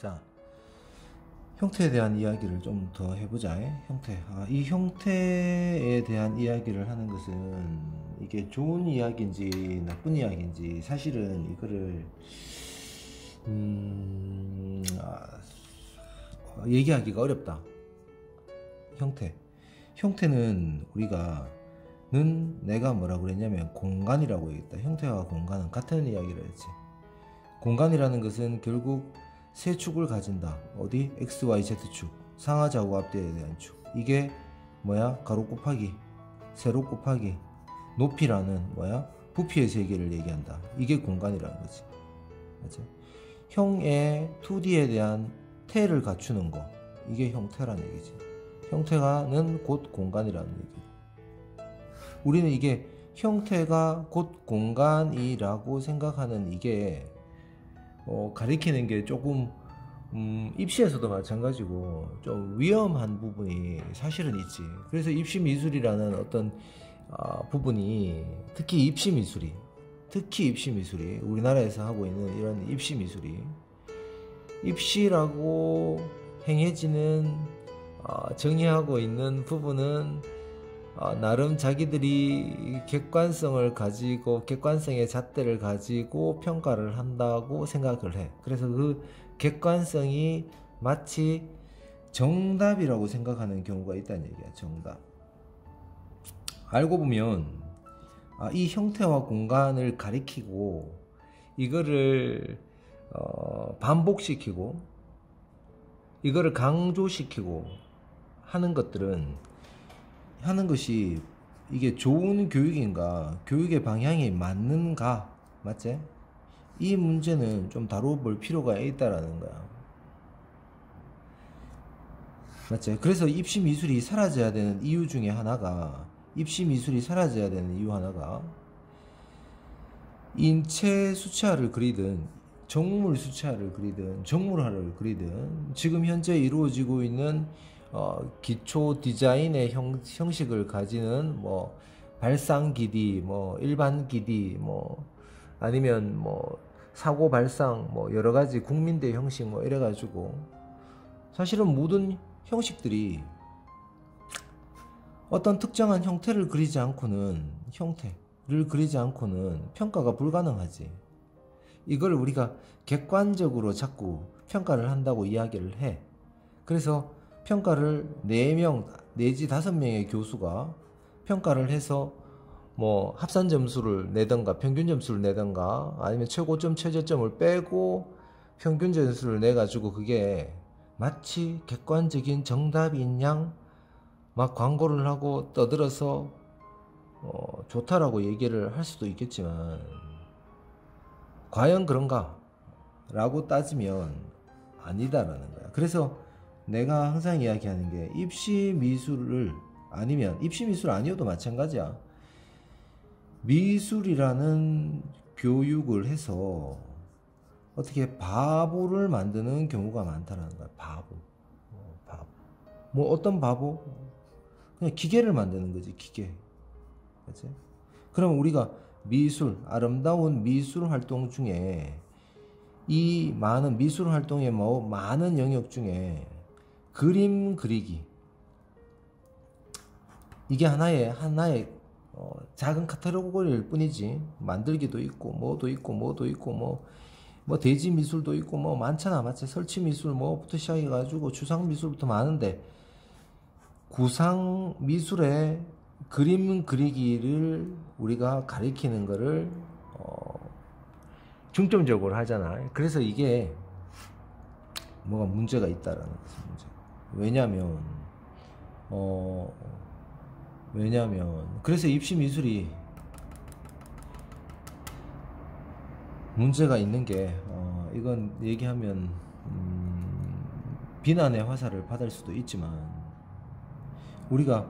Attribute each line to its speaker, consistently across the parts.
Speaker 1: 자, 형태에 대한 이야기를 좀 더 해보자. 형태. 이 형태에 대한 이야기를 하는 것은 이게 좋은 이야기인지 나쁜 이야기인지 사실은 이거를 얘기하기가 어렵다. 형태는 내가 뭐라고 그랬냐면 공간이라고 얘기했다. 형태와 공간은 같은 이야기를 했지. 공간이라는 것은 결국 세 축을 가진다. 어디? x, y, z축. 상하좌우 앞뒤에 대한 축. 이게 뭐야? 가로 곱하기 세로 곱하기 높이라는 뭐야? 부피의 세계를 얘기한다. 이게 공간이라는 거지. 맞지? 형의 2D에 대한 태를 갖추는 거. 이게 형태라는 얘기지. 형태가는 곧 공간이라는 얘기. 우리는 이게 형태가 곧 공간이라고 생각하는 이게 가리키는 게 조금 입시에서도 마찬가지고 좀 위험한 부분이 사실은 있지. 그래서 입시미술이라는 어떤 부분이 특히 입시미술이 우리나라에서 하고 있는 이런 입시미술이 입시라고 행해지는 정의하고 있는 부분은 나름 자기들이 객관성을 가지고 객관성의 잣대를 가지고 평가를 한다고 생각을 해. 그래서 그 객관성이 마치 정답이라고 생각하는 경우가 있다는 얘기야. 정답. 알고 보면 이 형태와 공간을 가리키고 이거를 반복시키고 이거를 강조시키고 하는 것이 이게 좋은 교육인가, 교육의 방향이 맞는가, 맞지? 이 문제는 좀 다뤄볼 필요가 있다라는 거야. 맞지? 그래서 입시미술이 사라져야 되는 이유 중에 하나가 인체 수채화를 그리든 정물 수채화를 그리든 정물화를 그리든 지금 현재 이루어지고 있는 기초 디자인의 형식을 가지는 뭐 발상 기디, 뭐 일반 기디, 뭐 아니면 뭐 사고 발상, 뭐 여러 가지 국민대 형식 뭐 이래 가지고 사실은 모든 형식들이 어떤 특정한 형태를 그리지 않고는 평가가 불가능하지. 이걸 우리가 객관적으로 자꾸 평가를 한다고 이야기를 해. 그래서 평가를 4명 내지 5명의 교수가 평가를 해서 뭐 합산 점수를 내던가 평균 점수를 내던가 아니면 최고점 최저점을 빼고 평균 점수를 내가지고 그게 마치 객관적인 정답인 양 막 광고를 하고 떠들어서 좋다라고 얘기를 할 수도 있겠지만 과연 그런가? 라고 따지면 아니다라는 거야. 그래서 내가 항상 이야기하는 게 입시미술을 아니면 입시미술 아니어도 마찬가지야. 미술이라는 교육을 해서 어떻게 바보를 만드는 경우가 많다는 거야. 바보. 뭐 어떤 바보? 그냥 기계를 만드는 거지. 기계. 그치? 그럼 우리가 아름다운 미술 활동 중에 이 많은 미술 활동의 많은 영역 중에 그림 그리기 이게 하나의 작은 카테고리일 뿐이지. 만들기도 있고 뭐도 있고 뭐 대지 미술도 있고 뭐 많잖아. 맞지? 설치 미술 뭐부터 시작해 가지고 추상 미술부터 많은데 구상 미술의 그림 그리기를 우리가 가리키는 거를 중점적으로 하잖아. 그래서 이게 뭐가 문제가 있다라는 거지. 왜냐면 그래서 입시미술이 문제가 있는 게 이건 얘기하면 비난의 화살을 받을 수도 있지만 우리가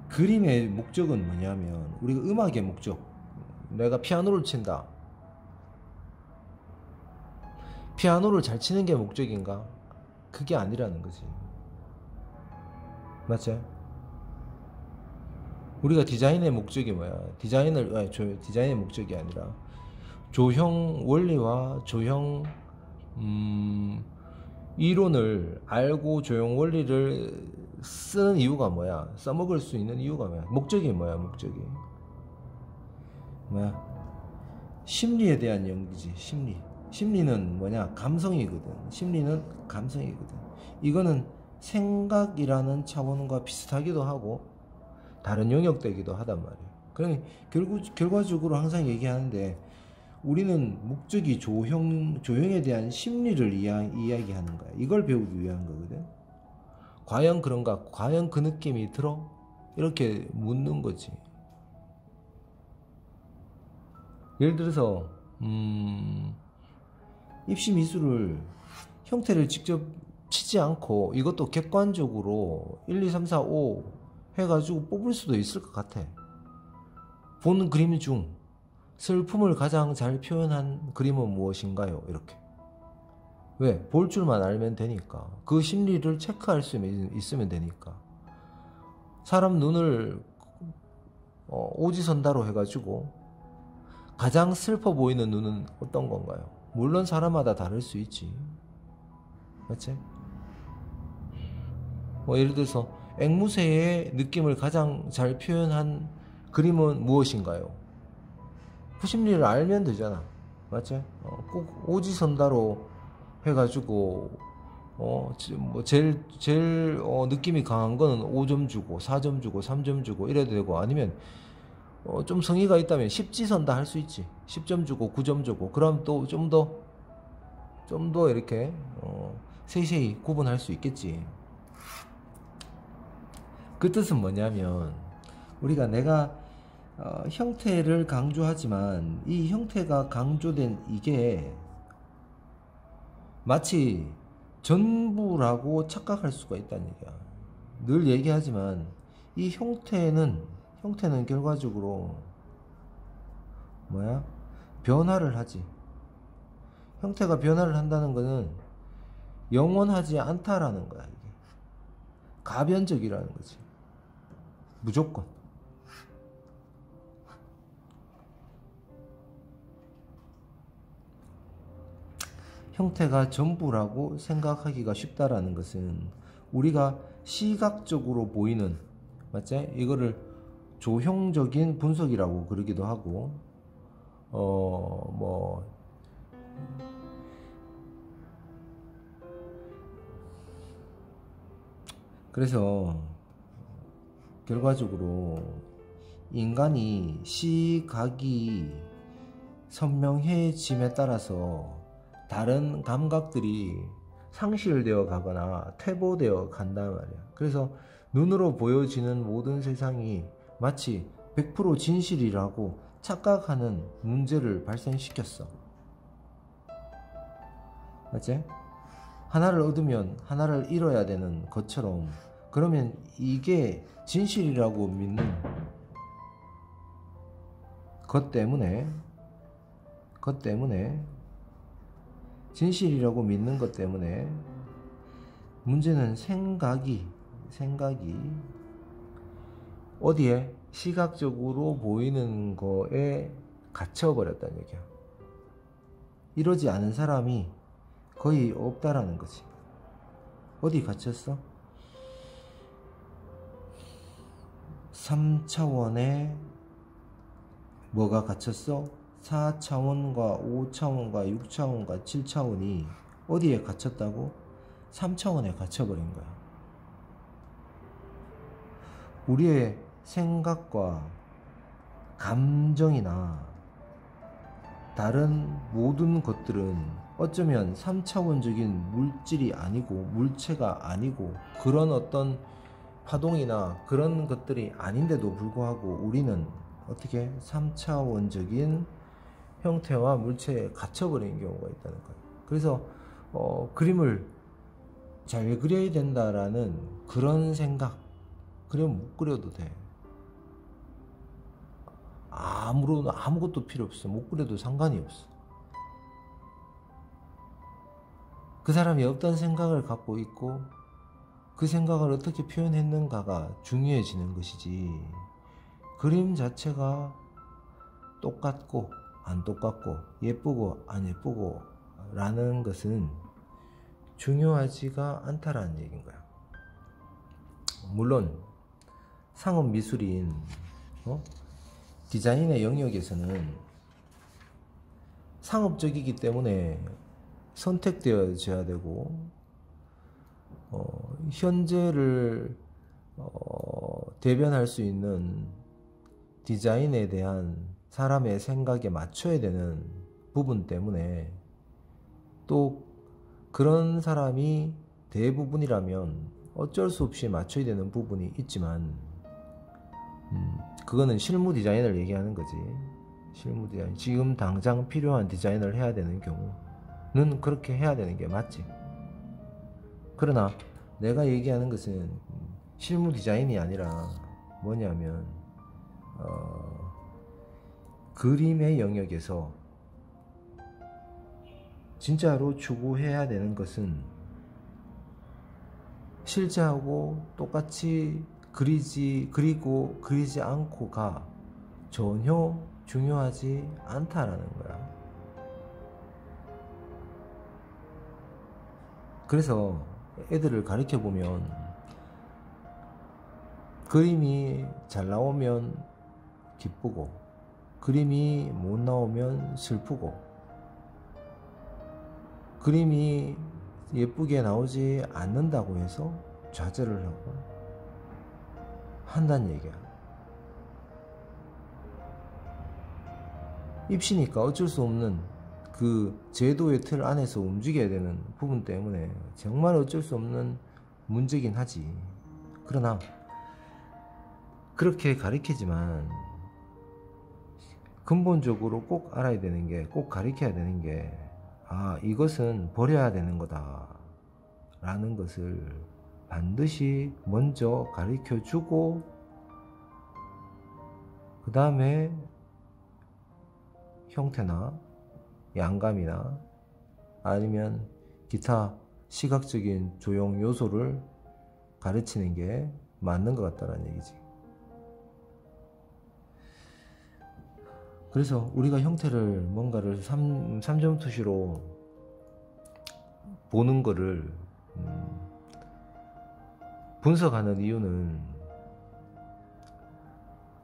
Speaker 1: 그림의 목적은 뭐냐면 우리가 음악의 목적, 내가 피아노를 친다, 피아노를 잘 치는 게 목적인가? 그게 아니라는 거지. 맞지? 우리가 디자인의 목적이 뭐야? 디자인의 목적이 아니라 조형 원리와 조형 이론을 알고 조형 원리를 쓰는 이유가 뭐야? 써먹을 수 있는 이유가 뭐야? 목적이 뭐야? 목적이 뭐야? 심리에 대한 연기지. 심리는 뭐냐? 감성이거든. 심리는 감성이거든. 이거는 생각이라는 차원과 비슷하기도 하고 다른 영역되기도 하단 말이야. 그러니 결과적으로 항상 얘기하는데, 우리는 목적이 조형에 대한 심리를 이야기하는 거야. 이걸 배우기 위한 거거든. 과연 그런가? 과연 그 느낌이 들어? 이렇게 묻는 거지. 예를 들어서 입시 미술을 형태를 직접 치지 않고 이것도 객관적으로 1, 2, 3, 4, 5 해가지고 뽑을 수도 있을 것 같아. 본 그림 중 슬픔을 가장 잘 표현한 그림은 무엇인가요? 이렇게. 왜? 볼 줄만 알면 되니까. 그 심리를 체크할 수 있으면 되니까. 사람 눈을 오지선다로 해가지고 가장 슬퍼 보이는 눈은 어떤 건가요? 물론 사람마다 다를 수 있지. 맞지? 예를 들어서 앵무새의 느낌을 가장 잘 표현한 그림은 무엇인가요? 그 심리를 알면 되잖아. 맞지? 꼭 오지선다로 해가지고 제일 느낌이 강한 거는 5점 주고 4점 주고 3점 주고 이래도 되고, 아니면 좀 성의가 있다면 10지선다 할 수 있지. 10점 주고 9점 주고. 그럼 또 좀 더 이렇게 세세히 구분할 수 있겠지. 그 뜻은 뭐냐면, 내가 형태를 강조하지만 이 형태가 강조된 이게 마치 전부라고 착각할 수가 있다는 얘기야. 늘 얘기하지만 이 형태는 결과적으로 뭐야? 변화를 하지. 형태가 변화를 한다는 것은 영원하지 않다라는 거야. 이게 가변적이라는 거지. 무조건. 형태가 전부라고 생각하기가 쉽다라는 것은 우리가 시각적으로 보이는, 맞지? 이거를 조형적인 분석이라고 그러기도 하고, 그래서 결과적으로 인간이 시각이 선명해짐에 따라서 다른 감각들이 상실되어 가거나 퇴보되어 간단 말이야. 그래서 눈으로 보여지는 모든 세상이 마치 100% 진실이라고 착각하는 문제를 발생시켰어. 맞지? 하나를 얻으면 하나를 잃어야 되는 것처럼, 그러면 이게 진실이라고 믿는 것 때문에 진실이라고 믿는 것 때문에 문제는 생각이 어디에? 시각적으로 보이는 거에 갇혀버렸다는 얘기야. 이러지 않은 사람이 거의 없다라는 거지. 어디 갇혔어? 3차원에 뭐가 갇혔어? 4차원과 5차원과 6차원과 7차원이 어디에 갇혔다고? 3차원에 갇혀버린 거야. 우리의 생각과 감정이나 다른 모든 것들은 어쩌면 3차원적인 물질이 아니고 물체가 아니고 그런 어떤 파동이나 그런 것들이 아닌데도 불구하고 우리는 어떻게 3차원적인 형태와 물체에 갇혀버린 경우가 있다는 거예요. 그래서 그림을 잘 그려야 된다라는 그런 생각, 그리면 못 그려도 돼. 아무것도 필요 없어. 못 그려도 상관이 없어. 그 사람이 어떤 생각을 갖고 있고 그 생각을 어떻게 표현했는가가 중요해지는 것이지, 그림 자체가 똑같고 안 똑같고 예쁘고 안 예쁘고 라는 것은 중요하지가 않다라는 얘기인 거야. 물론 상업 미술인 디자인의 영역에서는 상업적이기 때문에 선택되어져야 되고 현재를 대변할 수 있는 디자인에 대한 사람의 생각에 맞춰야 되는 부분 때문에, 또 그런 사람이 대부분이라면 어쩔 수 없이 맞춰야 되는 부분이 있지만, 그거는 실무 디자인을 얘기하는 거지. 실무 디자인, 지금 당장 필요한 디자인을 해야 되는 경우는 그렇게 해야 되는 게 맞지. 그러나 내가 얘기하는 것은 실무 디자인이 아니라 뭐냐면 그림의 영역에서 진짜로 추구해야 되는 것은 실제하고 똑같이 그리고 그리지 않고가 전혀 중요하지 않다라는 거야. 그래서 애들을 가르쳐 보면 그림이 잘 나오면 기쁘고 그림이 못 나오면 슬프고 그림이 예쁘게 나오지 않는다고 해서 좌절을 하고 한다는 얘기야. 입시니까 어쩔 수 없는 그 제도의 틀 안에서 움직여야 되는 부분 때문에 정말 어쩔 수 없는 문제긴 하지. 그러나 그렇게 가르치지만 근본적으로 꼭 알아야 되는 게, 꼭 가르쳐야 되는 게, 이것은 버려야 되는 거다 라는 것을 반드시 먼저 가르쳐 주고, 그 다음에 형태나 양감이나 아니면 기타 시각적인 조형 요소를 가르치는 게 맞는 것 같다는 얘기지. 그래서 우리가 형태를 뭔가를 3점 투시로 보는 거를 분석하는 이유는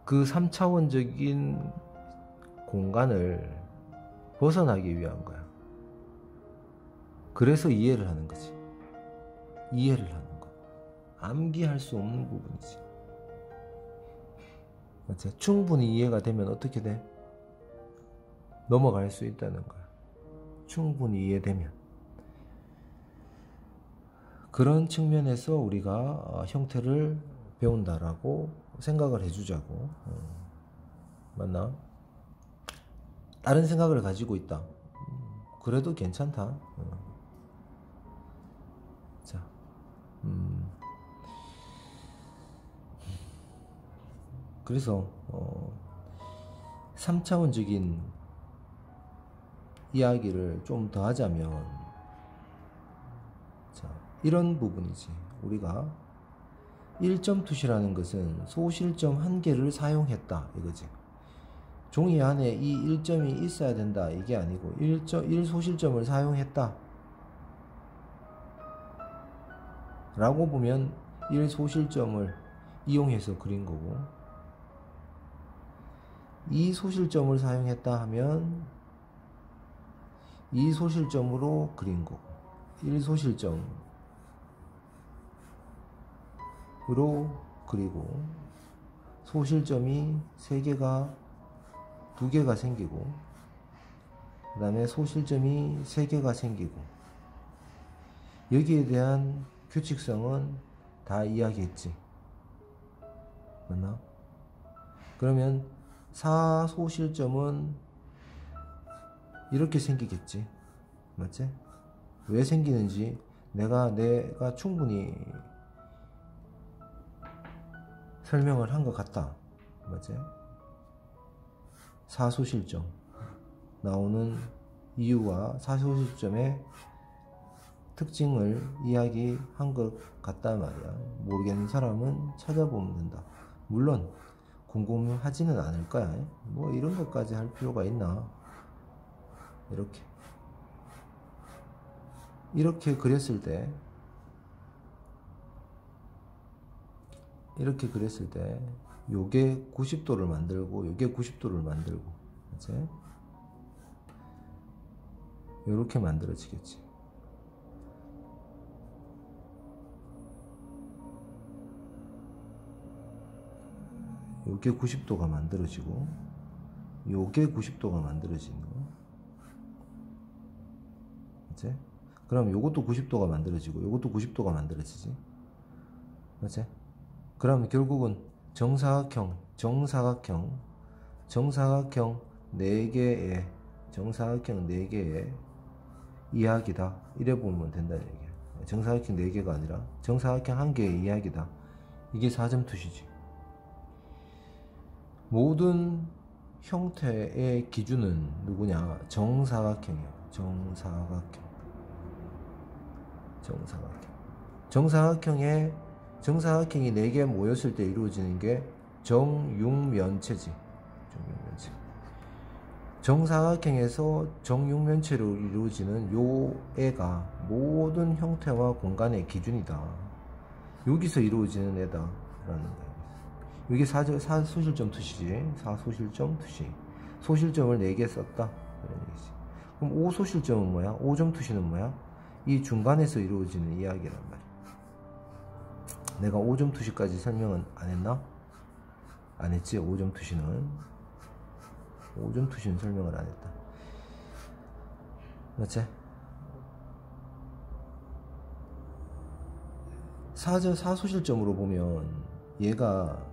Speaker 1: 그 3차원적인 공간을 벗어나기 위한 거야. 그래서 이해를 하는 거지. 이해를 하는 거. 암기할 수 없는 부분이지. 맞지? 충분히 이해가 되면 어떻게 돼? 넘어갈 수 있다는 거야. 충분히 이해되면. 그런 측면에서 우리가 형태를 배운다라고 생각을 해주자고. 맞나? 다른 생각을 가지고 있다. 그래도 괜찮다. 자, '그래서 3차원적인 이야기를 좀 더 하자면, 자, 이런 부분이지. 우리가 1점 투시라는 것은 소실점 1개를 사용했다 이거지. 종이 안에 이 1점이 있어야 된다 이게 아니고 1소실점을 사용했다 라고 보면 1소실점을 이용해서 그린 거고, 2소실점을 사용했다 하면 2소실점으로 그린 거고, 1소실점으로 그리고 소실점이 2개가 생기고, 그 다음에 소실점이 3개가 생기고, 여기에 대한 규칙성은 다 이야기했지. 맞나? 그러면 4소실점은 이렇게 생기겠지. 맞지? 왜 생기는지 내가 충분히 설명을 한 것 같다. 맞지? 4소실점 나오는 이유와 4소실점의 특징을 이야기한 것 같단 말이야. 모르겠는 사람은 찾아보면 된다. 물론 궁금하지는 않을 거야. 뭐 이런 것까지 할 필요가 있나? 이렇게. 이렇게 그렸을 때 요게 90도를 만들고 요게 90도를 만들고 이제 요렇게 만들어지겠지. 요게 90도가 만들어지고 요게 90도가 만들어지는 거. 이제 그럼 요것도 90도가 만들어지고 요것도 90도가 만들어지지. 맞지? 그럼 결국은 정사각형 4개의 이야기다. 이래 보면 된다는 얘기야. 정사각형 4개가 아니라 정사각형 1개의 이야기다. 이게 4점 투시지. 모든 형태의 기준은 누구냐? 정사각형이야. 정사각형이 4개 모였을 때 이루어지는 게 정육면체지. 정사각형에서 정육면체로 이루어지는 요 애가 모든 형태와 공간의 기준이다. 여기서 이루어지는 애다 라는 거야. 이게 사소실점 투시지. 사소실점 투시. 소실점을 4개 썼다 이런 얘기지. 그럼 5소실점은 뭐야? 5점 투시는 뭐야? 이 중간에서 이루어지는 이야기란 말이야. 내가 5점 투시까지 설명은 안 했나? 안 했지. 5점 투시는 설명을 안 했다. 맞지? 사소실점으로 보면 얘가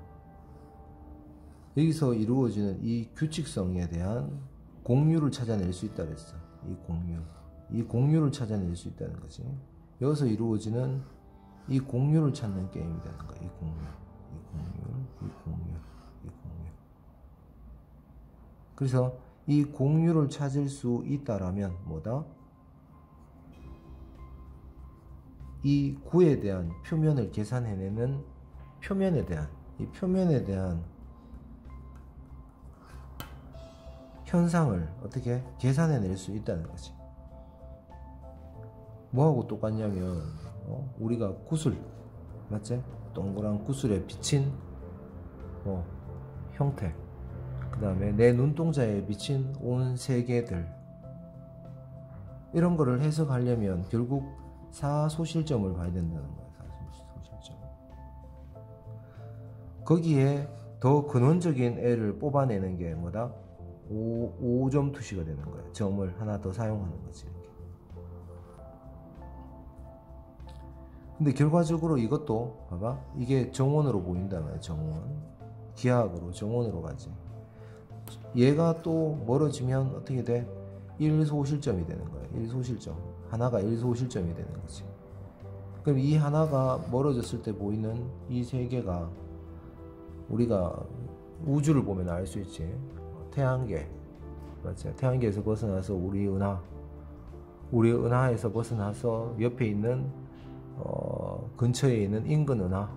Speaker 1: 여기서 이루어지는 이 규칙성에 대한 공유를 찾아낼 수 있다 그랬어. 이 공유를 찾아낼 수 있다는 거지. 여기서 이루어지는 이 공유를 찾는 게임이라는 거야. 이 공유. 그래서 이 공유를 찾을 수 있다라면 뭐다? 이 구에 대한 표면을 계산해내는 표면에 대한 현상을 어떻게 계산해낼 수 있다는 거지. 뭐하고 똑같냐면 우리가 구슬 맞지? 동그란 구슬에 비친 형태, 그 다음에 내 눈동자에 비친 온 세계들, 이런 거를 해석하려면 결국 사소실점을 봐야 된다는 거야. 사소실점. 거기에 더 근원적인 애를 뽑아내는 게 뭐다? 5점 투시가 되는 거야. 점을 하나 더 사용하는 거지. 이렇게. 근데 결과적으로 이것도 봐봐, 이게 정원으로 보인단 말이야. 정원. 기하학으로 정원으로 가지. 얘가 또 멀어지면 어떻게 돼? 1소실점이 되는 거야. 1소실점. 하나가 1소실점이 되는 거지. 그럼 이 하나가 멀어졌을 때 보이는 이 세 개가 우리가 우주를 보면 알 수 있지. 태양계, 맞지? 태양계에서 벗어나서 우리 은하에서 벗어나서 옆에 있는 근처에 있는 인근 은하,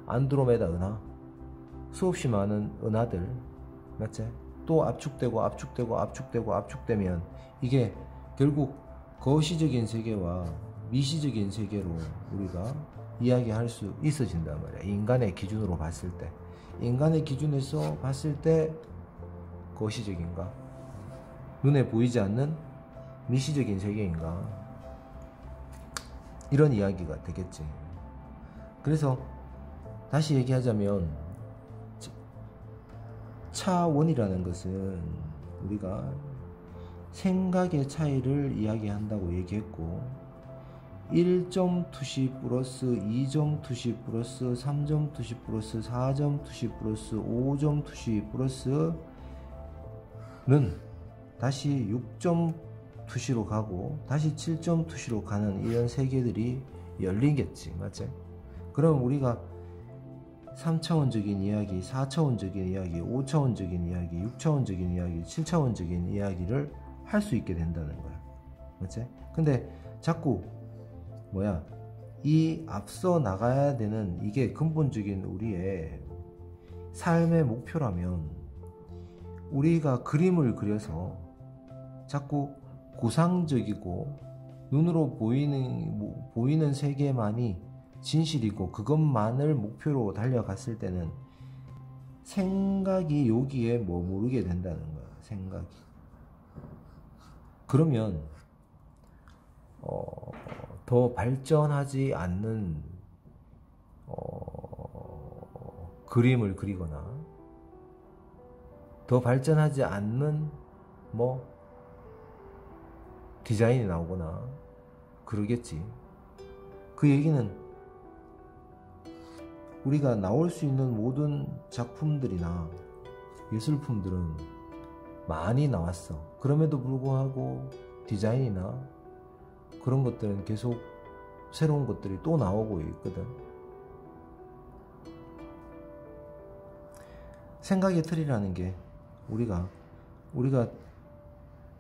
Speaker 1: 안드로메다 은하, 수없이 많은 은하들, 맞지? 또 압축되면 이게 결국 거시적인 세계와 미시적인 세계로 우리가 이야기할 수 있어진단 말이야. 인간의 기준으로 봤을 때, 인간의 기준에서 봤을 때 거시적인가? 눈에 보이지 않는 미시적인 세계인가? 이런 이야기가 되겠지. 그래서 다시 얘기하자면 차원이라는 것은 우리가 생각의 차이를 이야기한다고 얘기했고, 1점 투시 플러스 2점 투시 플러스 3점 투시 플러스 4점 투시 플러스 5점 투시 플러스는 다시 6점 투시로 가고 다시 7점 투시로 가는 이런 세계들이 열리겠지. 맞지? 그럼 우리가 3차원적인 이야기, 4차원적인 이야기, 5차원적인 이야기, 6차원적인 이야기, 7차원적인 이야기를 할 수 있게 된다는 거야. 맞지? 근데 자꾸 이 앞서 나가야 되는 이게 근본적인 우리의 삶의 목표라면, 우리가 그림을 그려서 자꾸 구상적이고 눈으로 보이는 세계만이 진실이고 그것만을 목표로 달려갔을 때는 생각이 여기에 머무르게 된다는 거야. 생각이. 그러면 더 발전하지 않는 그림을 그리거나 더 발전하지 않는 뭐 디자인이 나오거나 그러겠지. 그 얘기는 우리가 나올 수 있는 모든 작품들이나 예술품들은 많이 나왔어. 그럼에도 불구하고 디자인이나 그런 것들은 계속 새로운 것들이 또 나오고 있거든. 생각의 틀이라는 게 우리가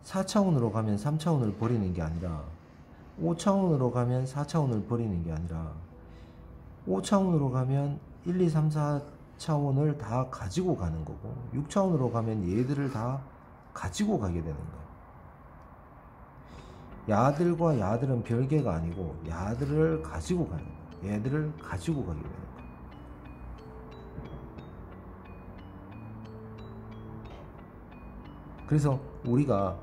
Speaker 1: 4차원으로 가면 3차원을 버리는 게 아니라 5차원으로 가면 4차원을 버리는 게 아니라 5차원으로 가면 1, 2, 3, 4차원을 다 가지고 가는 거고 6차원으로 가면 얘들을 다 가지고 가게 되는 거야. 야들과 야들은 별개가 아니고 야들을 가지고 가는 거야. 얘들을 가지고 가게 되는 거야. 그래서 우리가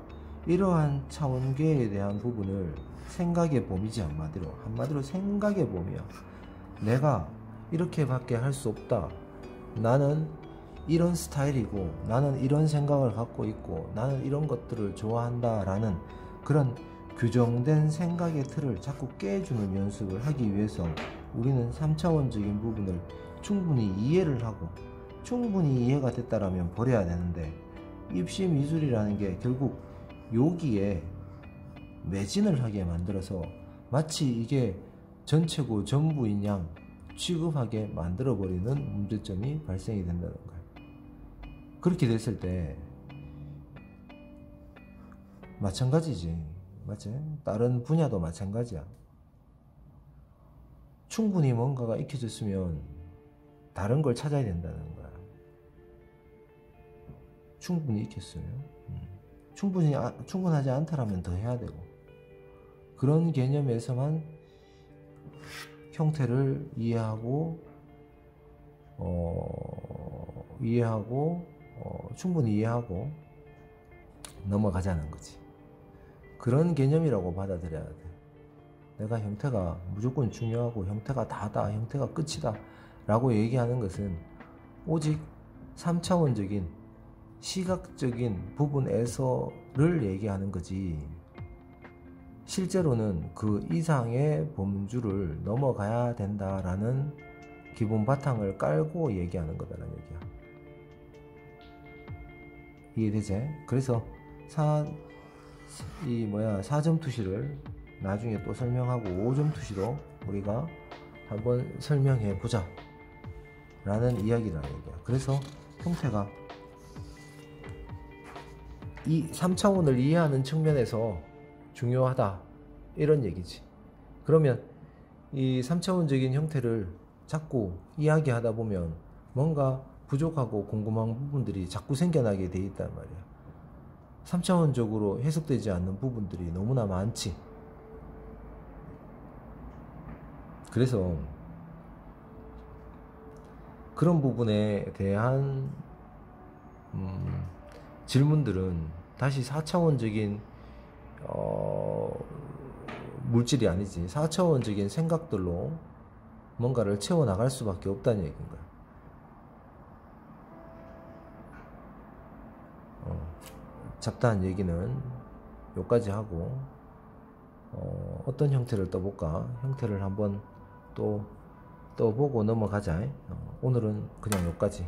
Speaker 1: 이러한 차원계에 대한 부분을 생각의 범위지. 한마디로 생각의 범위야. 내가 이렇게밖에 할 수 없다. 나는 이런 스타일이고 나는 이런 생각을 갖고 있고 나는 이런 것들을 좋아한다 라는 그런 규정된 생각의 틀을 자꾸 깨주는 연습을 하기 위해서 우리는 3차원적인 부분을 충분히 이해를 하고 충분히 이해가 됐다라면 버려야 되는데 입시 미술이라는 게 결국 여기에 매진을 하게 만들어서 마치 이게 전체고 전부인 양 취급하게 만들어버리는 문제점이 발생이 된다는 거예요. 그렇게 됐을 때 마찬가지지. 맞지? 다른 분야도 마찬가지야. 충분히 뭔가가 익혀졌으면 다른 걸 찾아야 된다는 거야. 충분히 익혔으면 충분하지 않다라면 더 해야 되고 그런 개념에서만 형태를 충분히 이해하고 넘어가자는 거지. 그런 개념이라고 받아들여야 돼. 내가 형태가 무조건 중요하고 형태가 다다, 형태가 끝이다 라고 얘기하는 것은 오직 3차원적인 시각적인 부분에서를 얘기하는 거지 실제로는 그 이상의 범주를 넘어가야 된다라는 기본 바탕을 깔고 얘기하는 거다라는 얘기야. 이해되지? 그래서 4점 투시를 나중에 또 설명하고 5점 투시로 우리가 한번 설명해 보자 라는 이야기라는 얘기야. 그래서 형태가 이 3차원을 이해하는 측면에서 중요하다 이런 얘기지. 그러면 이 3차원적인 형태를 자꾸 이야기하다 보면 뭔가 부족하고 궁금한 부분들이 자꾸 생겨나게 돼 있단 말이야. 3차원적으로 해석되지 않는 부분들이 너무나 많지. 그래서 그런 부분에 대한 질문들은 다시 4차원적인 물질이 아니지 4차원적인 생각들로 뭔가를 채워나갈 수밖에 없다는 얘기인 거야. 잡다한 얘기는 여기까지 하고 어떤 형태를 떠볼까? 형태를 한번 또 떠보고 넘어가자. 오늘은 그냥 여기까지.